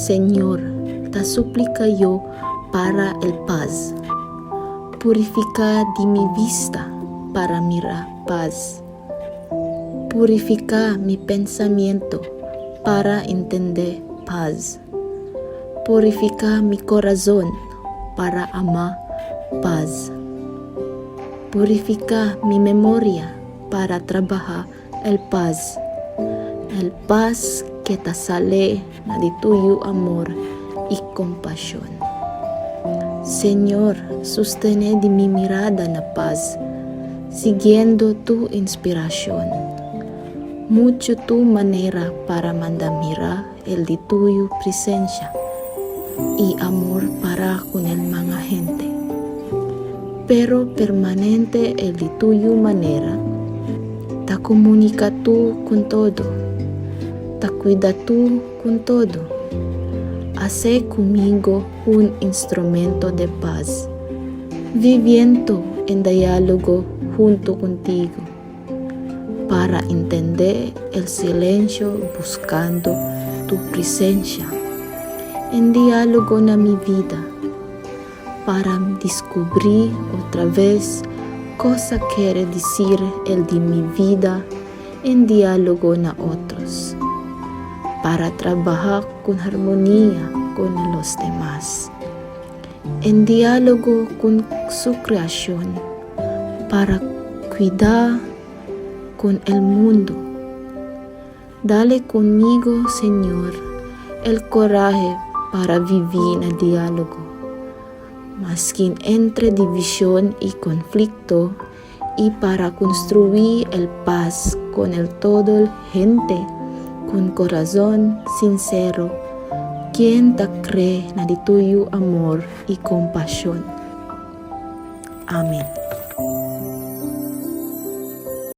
Señor, ta suplica yo para el paz. Purifica di mi vista para mirar paz. Purifica mi pensamiento para entender paz. Purifica mi corazón para amar paz. Purifica mi memoria para trabajar el paz que te sale de tuyo amor y compasión. Señor, sostén de mi mirada na paz, siguiendo tu inspiración. Mucho tu manera para mandar mirar el de tuyo presencia y amor para con el mga gente. Pero permanente el de tuyo manera, ta comunica tú con todo, ta cuida tú con todo. Hace conmigo un instrumento de paz, viviendo en diálogo junto contigo, para entender el silencio buscando tu presencia, en diálogo na mi vida, para descubrir otra vez cosa quiere decir el de mi vida en diálogo na otros, para trabajar con armonía con los demás, en diálogo con su creación, para cuidar con el mundo. Dale conmigo, Señor, el coraje para vivir en diálogo, maskin entre división y conflicto, y para construir el paz con el todo el gente, con corazón sincero, quien te cree en de tuyo amor y compasión. Amén.